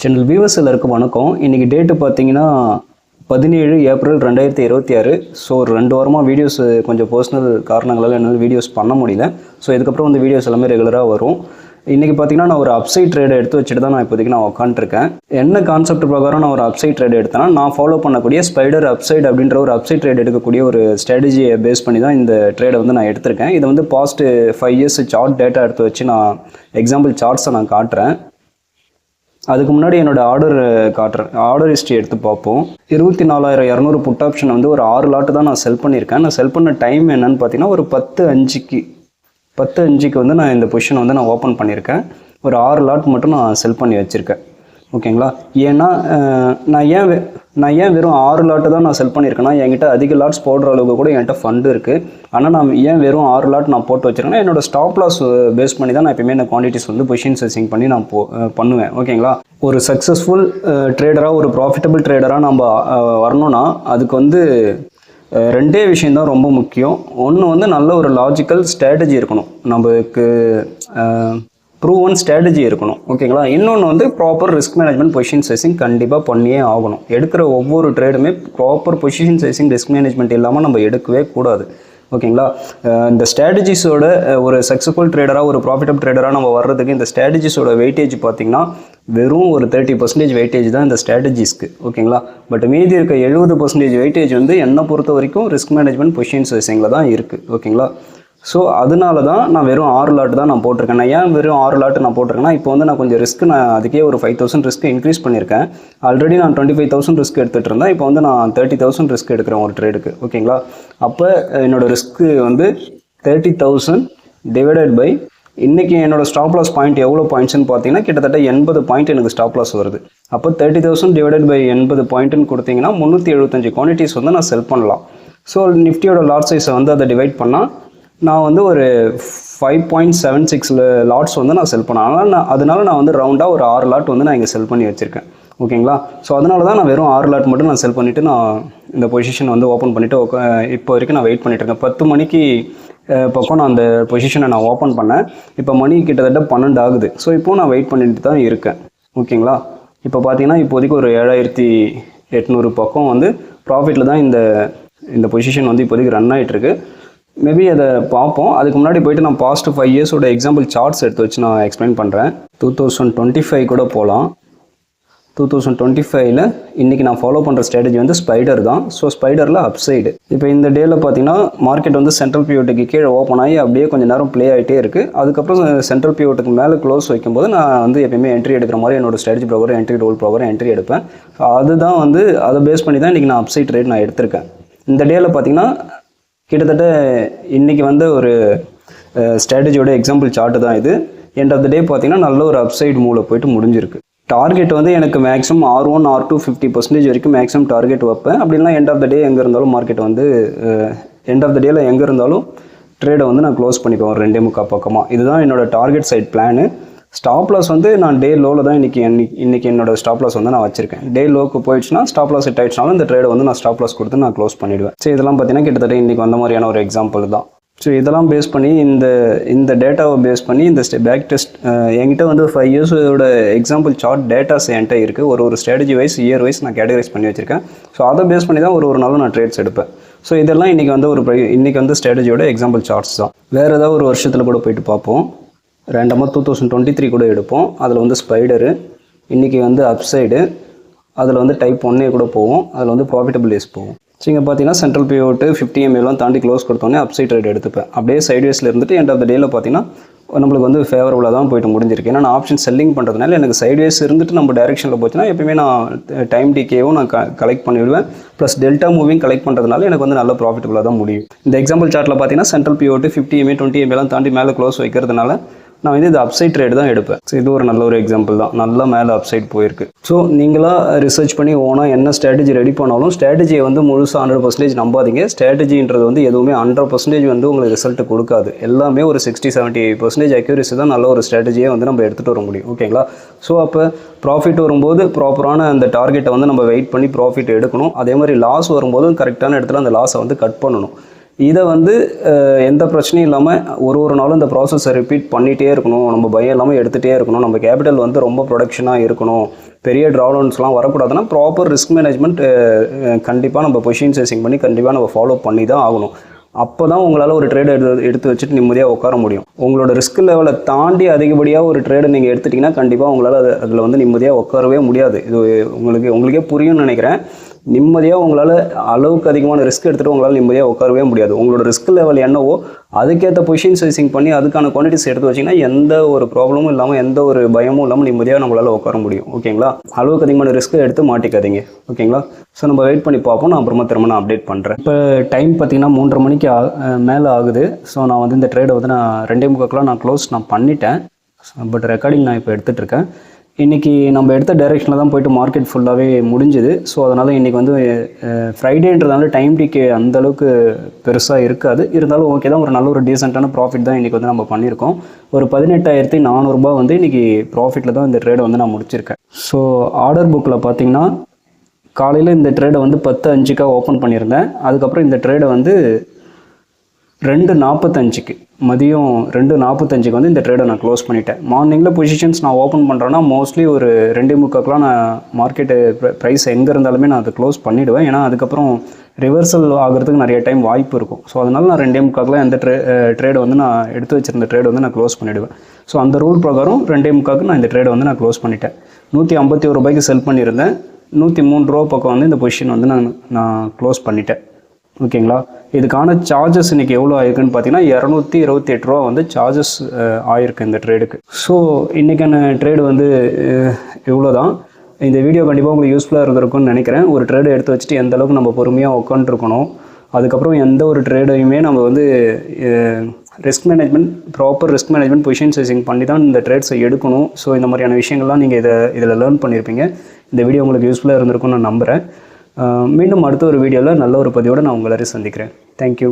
Channel viewers எல்லாருக்கும் வணக்கம். இன்றைக்கி டேட்டு பார்த்தீங்கன்னா 17 ஏப்ரல் 2026. ஸோ ஒரு 2 வாரமாக வீடியோஸ் கொஞ்சம் பர்சனல் காரணங்களால் என்னால் வீடியோஸ் பண்ண முடியல. ஸோ இதுக்கப்புறம் வந்து வீடியோஸ் எல்லாமே ரெகுலராக வரும். இன்றைக்கி பார்த்தீங்கன்னா நான் ஒரு அப்சைட் ட்ரேடை எடுத்து வச்சுட்டு தான் இப்போதைக்கு நான் உட்காந்துருக்கேன். என்ன கான்செப்ட் பிரகாரம் நான் ஒரு அப்சைட் ட்ரேட் எடுத்தேன்னா, நான் ஃபாலோ பண்ணக்கூடிய ஸ்பைடர் அப்சைட் அப்படின்ற ஒரு அப்சைட் ட்ரேட் எடுக்கக்கூடிய ஒரு ஸ்ட்ராட்டஜியை பேஸ் பண்ணி தான் இந்த ட்ரேடை வந்து நான் எடுத்திருக்கேன். இதை வந்து பாஸ்ட் 5 இயர்ஸ் சார்ட் டேட்டா எடுத்து வச்சு நான் எக்ஸாம்பிள் சார்ட்ஸை நான் காட்டுறேன். அதுக்கு முன்னாடி என்னோடய ஆர்டர் ஹிஸ்ட்ரி எடுத்து பார்ப்போம். 24,200 புட் ஆப்ஷன் வந்து ஒரு 6 லாட்டு தான் நான் செல் பண்ணியிருக்கேன். நான் செல் பண்ண டைம் என்னன்னு பார்த்தீங்கன்னா ஒரு 10:05க்கு வந்து நான் இந்த பொசிஷன் வந்து நான் ஓப்பன் பண்ணியிருக்கேன். ஒரு 6 லாட் மட்டும் நான் செல் பண்ணி வச்சுருக்கேன். ஓகேங்களா? ஏன்னா நான் ஏன் வெறும் 6 லாட்டு தான் நான் செல் பண்ணியிருக்கேன்னா, என்கிட்ட அதிக லாட்ஸ் போடுற அளவுக்கு கூட என்கிட்ட ஃபண்டு இருக்குது. ஆனால் நான் ஏன் வெறும் 6 லாட் நான் போட்டு வச்சுருக்கேன்னா, என்னோடய ஸ்டாப் லாஸ் பேஸ் பண்ணி தான் நான் எப்பயுமே இந்த குவான்டிட்டிஸ் வந்து பொசிஷன் செசிங் பண்ணி நான் பண்ணுவேன். ஓகேங்களா? ஒரு சக்ஸஸ்ஃபுல் ட்ரேடராக, ஒரு ப்ராஃபிட்டபிள் ட்ரேடராக நம்ம வரணும்னா அதுக்கு வந்து 2 விஷயந்தான் ரொம்ப முக்கியம். ஒன்று வந்து நல்ல ஒரு லாஜிக்கல் ஸ்ட்ராட்டஜி இருக்கணும், நம்மளுக்கு ப்ரூவன் ஸ்ட்ராட்டஜி இருக்கணும். ஓகேங்களா? இன்னொன்று வந்து proper risk management, position sizing கண்டிப்பாக பண்ணியே ஆகணும். எடுக்கிற ஒவ்வொரு ட்ரேடுமே proper position sizing, risk management இல்லாமல் நம்ம எடுக்கவே கூடாது. ஓகேங்களா? இந்த ஸ்ட்ராட்டஜிஸோட ஒரு சக்ஸஸ்ஃபுல் ட்ரேடராக, ஒரு ப்ராஃபிட்டபிள் ட்ரேடராக நம்ம வர்றதுக்கு இந்த ஸ்ட்ராட்டஜிஸோட வெயிட்டேஜ் பார்த்திங்கன்னா வெறும் ஒரு 30% வெயிட்டேஜ் தான் இந்த ஸ்ட்ராட்டஜிஸ்க்கு. ஓகேங்களா? பட் மீதி இருக்க 70% வெயிட்டேஜ் வந்து என்னை பொறுத்த வரைக்கும் ரிஸ்க் மேனேஜ்மெண்ட், பொசிஷன் சைசிங்கில் தான் இருக்குது. ஓகேங்களா? ஸோ அதனால தான் நான் வெறும் 6 லாட்டு தான் நான் போட்டிருக்கேன். நான் ஏன் வெறும் 6 லாட்டு நான் போட்டிருக்கேன்னா, இப்போ வந்து நான் கொஞ்சம் ரிஸ்க், நான் அதுக்கே ஒரு 5,000 ரிஸ்க் இன்க்ரீஸ் பண்ணியிருக்கேன். ஆல்ரெடி நான் 25,000 ரிஸ்க் எடுத்துகிட்டு இருந்தேன். இப்போ வந்து நான் 30,000 ரிஸ்க் எடுக்கிறேன் ஒரு ட்ரேடுக்கு. ஓகேங்களா? அப்போ என்னோடய ரிஸ்க்கு வந்து 30,000 டிவைடட் பை இன்றைக்கி என்னோடய ஸ்டாப் லாஸ் பாயிண்ட் எவ்வளோ பாயிண்ட்ஸ்னு பார்த்தீங்கன்னா கிட்டத்தட்ட 80 பாயிண்ட் எனக்கு ஸ்டாப் லாஸ் வருது. அப்போ 30,000 டிவைடட் பை 80 பாயிண்ட்டுன்னு கொடுத்தீங்கன்னா 375 குவான்டிட்டிஸ் வந்து நான் செல் பண்ணலாம். ஸோ நிஃப்டியோட லாட் சைஸை வந்து அதை டிவைட் பண்ணால் நான் வந்து ஒரு 5.76 லாட்ஸ் வந்து நான் செல் பண்ணேன். அதனால நான் வந்து ரவுண்டாக ஒரு 6 லாட் வந்து நான் இங்கே செல் பண்ணி வச்சுருக்கேன். ஓகேங்களா? ஸோ அதனால தான் நான் வெறும் 6 லாட் மட்டும் நான் செல் பண்ணிவிட்டு நான் இந்த பொசிஷன் வந்து ஓப்பன் பண்ணிவிட்டு இப்போ வரைக்கும் நான் வெயிட் பண்ணிட்டுருக்கேன். 10 மணிக்கு பக்கம் நான் அந்த பொசிஷனை நான் ஓப்பன் பண்ணேன். இப்போ மணி கிட்டத்தட்ட 12 ஆகுது. ஸோ இப்போது நான் வெயிட் பண்ணிட்டு தான் இருக்கேன். ஓகேங்களா? இப்போ பார்த்தீங்கன்னா இப்போதைக்கு ஒரு 7,800 பக்கம் வந்து ப்ராஃபிட்டில் தான் இந்த பொசிஷன் வந்து இப்போதைக்கு ரன் ஆகிட்டுருக்கு. மேபி அதை பார்ப்போம். அதுக்கு முன்னாடி போய்ட்டு நான் பாஸ்ட் 5 இயர்ஸோட எக்ஸாம்பிள் சார்ட்ஸ் எடுத்து வச்சு நான் எக்ஸ்பிளைன் பண்ணுறேன். 2025 கூட போகலாம். 2025ல் இன்றைக்கி நான் ஃபாலோ பண்ணுற ஸ்ட்ராட்டஜி வந்து ஸ்பைடர் தான். ஸோ ஸ்பைடரில் அப்சைடு. இப்போ இந்த டேயில் பார்த்தீங்கன்னா மார்க்கெட் வந்து சென்ட்ரல் பிவோட்டுக்கு கீழே ஓப்பன் ஆகி அப்படியே கொஞ்சம் நேரம் ப்ளே ஆகிட்டே இருக்குது. அதுக்கப்புறம் சென்ட்ரல் பிவோட்டுக்கு மேலே க்ளோஸ் வைக்கும்போது நான் வந்து எப்பயுமே என்ட்ரி எடுக்கிற மாதிரி என்னோட ஸ்ட்ராட்டஜி ப்ரோவர், என்ட்ரி ரோல் ப்ரோவர் என்ட்ரி எடுப்பேன். அதுதான் வந்து அதை பேஸ் பண்ணி தான் இன்றைக்கி நான் அப்சைட் ட்ரேட் நான் எடுத்திருக்கேன். இந்த டேயில் பார்த்தீங்கன்னா கிட்டத்தட்ட இன்றைக்கி வந்து ஒரு ஸ்ட்ராட்டஜியோட எக்ஸாம்பிள் சார்ட்டு தான் இது. எண்ட் ஆஃப் த டே பார்த்தீங்கன்னா நல்ல ஒரு அப்சைட் மூவில் போய்ட்டு முடிஞ்சிருக்கு. டார்கெட் வந்து எனக்கு மேக்ஸிமம் R1, R2 50% வரைக்கும் மேக்ஸிமம் டார்கெட் வைப்பேன். அப்படின்னா எண்ட் ஆஃப் த டே எங்கே இருந்தாலும் மார்க்கெட் வந்து எண்ட் ஆஃப் த டேயில் எங்கே இருந்தாலும் ட்ரேடை வந்து நான் க்ளோஸ் பண்ணிக்குவேன் 2.25 பக்கமாக. இதுதான் என்னோடய target side plan. Stop loss வந்து நான் டே லோவில் தான் இன்றைக்கி என்னோடய ஸ்டாப் லாஸ் வந்து நான் வச்சுருக்கேன். டே லோக்கு போயிடுச்சுன்னா ஸ்டாப் லாஸ் ஹிட் ஆயிடுச்சுனாலும் இந்த ட்ரேடை வந்து நான் ஸ்டாப் லாஸ் கொடுத்து நான் க்ளோஸ் பண்ணிவிடுவேன். ஸோ இதெல்லாம் பார்த்தீங்கன்னா கிட்டத்தட்ட இன்றைக்கி வந்த மாதிரியான ஒரு எக்ஸாம்பிள் தான். ஸோ இதெல்லாம் பேஸ் பண்ணி இந்த டேட்டாவை பேஸ் பண்ணி இந்த பேக் டெஸ்ட் என்கிட்ட வந்து 5 இயர்ஸோட எக்ஸாம்பிள் சார்ட் டேட்டாஸ் என்கிட்ட இருக்குது. ஒரு ஸ்ட்ராட்டஜி வைஸ், இயர் வைஸ் நான் கேட்டகரைஸ் பண்ணி வச்சுருக்கேன். ஸோ அதை பேஸ் பண்ணி தான் ஒரு நாளும் நான் ட்ரேட்ஸ் எடுப்பேன். ஸோ இதெல்லாம் இன்றைக்கி வந்து இன்றைக்கி வந்து ஸ்ட்ராட்டஜியோட எக்ஸாம்பிள் சார்ட்ஸ் தான். வேறு ஏதாவது ஒரு வருஷத்தில் கூட போயிட்டு பார்ப்போம். ரேண்டமாக 2023 கூட எடுப்போம். அதில் வந்து ஸ்பைடரு, இன்றைக்கி வந்து அப்சைடு, அதில் வந்து டைப் 1 கூட போவோம். அதில் வந்து ப்ராஃபிட்டபிள் டேஸ் போவோம். ஸோ இங்கே பார்த்தீங்கன்னா சென்ட்ரல் பிவோட்டு 50 MA தாண்டி க்ளோஸ் கொடுத்தோன்னே அப்சைட் ட்ரேட் எடுத்துப்பேன். அப்படியே சைட்வேஸில் இருந்துட்டு எண்ட் ஆஃப் த டேயில் பார்த்தீங்கன்னா நம்மளுக்கு வந்து ஃபேவரபுளாக தான் போய்ட்டு முடிஞ்சிருக்கு. ஏன்னா நான் ஆப்ஷன் செல்லிங் பண்ணுறதுனால எனக்கு சைட்வேஸ் இருந்துட்டு நம்ம டேரெக்ஷனில் போச்சுன்னா எப்பயுமே நான் டைம் டிகேவும் நான் கலெக்ட் பண்ணிவிடுவேன். ப்ளஸ் டெல்டா மூவிங் கலெக்ட் பண்ணுறதுனால எனக்கு வந்து நல்ல ப்ராஃபிட்டபுளாக தான் முடியும். இந்த எக்ஸாம்பிள் சார்ட்டில் பார்த்தீங்கன்னா சென்ட்ரல் பிவோட்டு 50 MA 20 MA தாண்டி மேலே க்ளோஸ் வைக்கிறதுனால நான் வந்து இது அப்சைட் ட்ரேட் தான் எடுப்பேன். ஸோ இது ஒரு நல்ல ஒரு எக்ஸாம்பிள் தான். நல்லா மேலே அப்சைட் போயிருக்கு. ஸோ நீங்களாக ரிசர்ச் பண்ணி ஓனாக என்ன ஸ்ட்ராட்டஜி ரெடி பண்ணாலும் ஸ்ட்ராட்டஜியை வந்து முழுசாக 100% நம்பாதீங்க. ஸ்ட்ராட்டஜின்றது வந்து எதுவுமே 100% வந்து உங்களுக்கு ரிசல்ட்டு கொடுக்காது. எல்லாமே ஒரு 60-70% அக்யூரேசி தான் நல்ல ஒரு ஸ்ட்ராட்டஜியை வந்து நம்ம எடுத்துகிட்டு வர முடியும். ஓகேங்களா? ஸோ அப்போ ப்ராஃபிட் வரும்போது ப்ராப்பரான அந்த டார்கெட்டை வந்து நம்ம வெயிட் பண்ணி ப்ராஃபிட் எடுக்கணும். அதே மாதிரி லாஸ் வரும்போதும் கரெக்டான இடத்துல அந்த லாஸை வந்து கட் பண்ணணும். இதை வந்து எந்த பிரச்சனையும் இல்லாமல் ஒரு நாளும் இந்த ப்ராசஸை ரிப்பீட் பண்ணிகிட்டே இருக்கணும். நம்ம பயம் இல்லாமல் எடுத்துகிட்டே இருக்கணும். நம்ம கேபிட்டல் வந்து ரொம்ப ப்ரொடக்ஷனாக இருக்கணும். பெரிய ட்ராடவுன்ஸ்லாம் வரக்கூடாதுன்னா ப்ராப்பர் ரிஸ்க் மேனேஜ்மெண்ட் கண்டிப்பாக நம்ம பொசிஷன் சைசிங் பண்ணி கண்டிப்பாக நம்ம ஃபாலோ பண்ணி தான் ஆகணும். அப்போ தான் உங்களால் ஒரு ட்ரேடை எடுத்து வச்சுட்டு நிம்மதியாக உட்கார முடியும். உங்களோட ரிஸ்க் லெவலை தாண்டி அதிகப்படியாக ஒரு ட்ரேடை நீங்கள் எடுத்துட்டிங்கன்னா கண்டிப்பாக உங்களால் அதில் வந்து நிம்மதியாக உட்காரவே முடியாது. இது உங்களுக்கே புரியும்னு நினைக்கிறேன். நிம்மதியாக உங்களால் அளவுக்கு அதிகமான ரிஸ்க் எடுத்துகிட்டு உங்களால் நிம்மதியாக உட்காரவே முடியாது. உங்களோட ரிஸ்க் லெவல் என்னவோ அதுக்கேற்ற பொசிஷன் சைசிங் பண்ணி அதுக்கான குவான்டிட்டிஸ் எடுத்து வச்சிங்கன்னா எந்த ஒரு ப்ராப்ளமும் இல்லாமல் எந்த ஒரு பயமும் இல்லாமல் நிம்மதியாக நம்மளால் உட்கார முடியும். ஓகேங்களா? அளவுக்கு அதிகமான ரிஸ்க்கை எடுத்து மாட்டிக்காதீங்க. ஓகேங்களா? ஸோ நம்ம வெயிட் பண்ணி பார்ப்போம். நான் அப்புறமா திரும்ப நான் அப்டேட் பண்ணுறேன். இப்போ டைம் பார்த்தீங்கன்னா 3:30 மணிக்கு மேலே ஆகுது. ஸோ நான் வந்து இந்த ட்ரேடை வந்து நான் 2:45 நான் க்ளோஸ் பண்ணிட்டேன். பட் ரெக்கார்டிங் நான் இப்போ எடுத்துகிட்ருக்கேன். இன்றைக்கி நம்ம எடுத்த டைரெக்ஷனில் தான் போய்ட்டு மார்க்கெட் ஃபுல்லாகவே முடிஞ்சுது. ஸோ அதனால் இன்றைக்கி வந்து ஃப்ரைடேன்றதுனால டைம் டிகே அந்தளவுக்கு பெருசாக இருக்காது. இருந்தாலும் ஓகே தான், ஒரு நல்ல ஒரு டீசெண்டான ப்ராஃபிட் தான் இன்றைக்கி வந்து நம்ம பண்ணியிருக்கோம். ஒரு 18,400 வந்து இன்றைக்கி ப்ராஃபிட்டில் தான் இந்த ட்ரேடை வந்து நான் முடிச்சிருக்கேன். ஸோ ஆர்டர் புக்கில் பார்த்திங்கன்னா காலையில் இந்த ட்ரேடை வந்து 10:05 ஓப்பன் பண்ணியிருந்தேன். அதுக்கப்புறம் இந்த ட்ரேடை வந்து 2:45 மதியம் 2:45 வந்து இந்த ட்ரேடை நான் க்ளோஸ் பண்ணிட்டேன். மார்னிங்கில் பொசிஷன்ஸ் நான் ஓப்பன் பண்ணுறேன்னா மோஸ்ட்லி ஒரு 2:45 நான் மார்க்கெட்டு ப்ரைஸ் எங்கே இருந்தாலுமே நான் அதை க்ளோஸ் பண்ணிவிடுவேன். ஏன்னா அதுக்கப்புறம் ரிவர்சல் ஆகிறதுக்கு நிறைய டைம் வாய்ப்பு இருக்கும். ஸோ அதனால் நான் 2:45 அந்த ட்ரேடை வந்து நான் எடுத்து வச்சுருந்த ட்ரேடை வந்து நான் க்ளோஸ் பண்ணிவிடுவேன். ஸோ அந்த ரூல் பிரகாரம் 2:45 நான் இந்த ட்ரேடை வந்து நான் க்ளோஸ் பண்ணிட்டேன். 151 ரூபாய்க்கு செல் பண்ணியிருந்தேன். 103 ரூபா பக்கம் வந்து இந்த பொசிஷன் வந்து நான் க்ளோஸ் பண்ணிட்டேன். ஓகேங்களா? இதுக்கான சார்ஜஸ் இன்றைக்கி எவ்வளோ ஆயிருக்குன்னு பார்த்தீங்கன்னா 228 ரூபா வந்து சார்ஜஸ் ஆயிருக்கு இந்த ட்ரேடுக்கு. ஸோ இன்றைக்கான ட்ரேடு வந்து இவ்வளோ தான். இந்த வீடியோ கண்டிப்பாக உங்களுக்கு யூஸ்ஃபுல்லாக இருந்திருக்கும்னு நினைக்கிறேன். ஒரு ட்ரேடு எடுத்து வச்சுட்டு எந்த அளவுக்கு நம்ம பொறுமையாக உட்காந்துருக்கணும், அதுக்கப்புறம் எந்த ஒரு ட்ரேடையுமே நம்ம வந்து risk management proper risk management position sizing பண்ணி தான் இந்த ட்ரேட்ஸை எடுக்கணும். ஸோ இந்த மாதிரியான விஷயங்கள்லாம் நீங்கள் இதில் லேர்ன் பண்ணியிருப்பீங்க. இந்த வீடியோ உங்களுக்கு யூஸ்ஃபுல்லாக இருந்திருக்கும்னு நான் நம்புகிறேன். மீண்டும் அடுத்த ஒரு வீடியோவில் நல்ல ஒரு பதிவோடு நான் உங்களை சந்திக்கிறேன். தேங்க்யூ.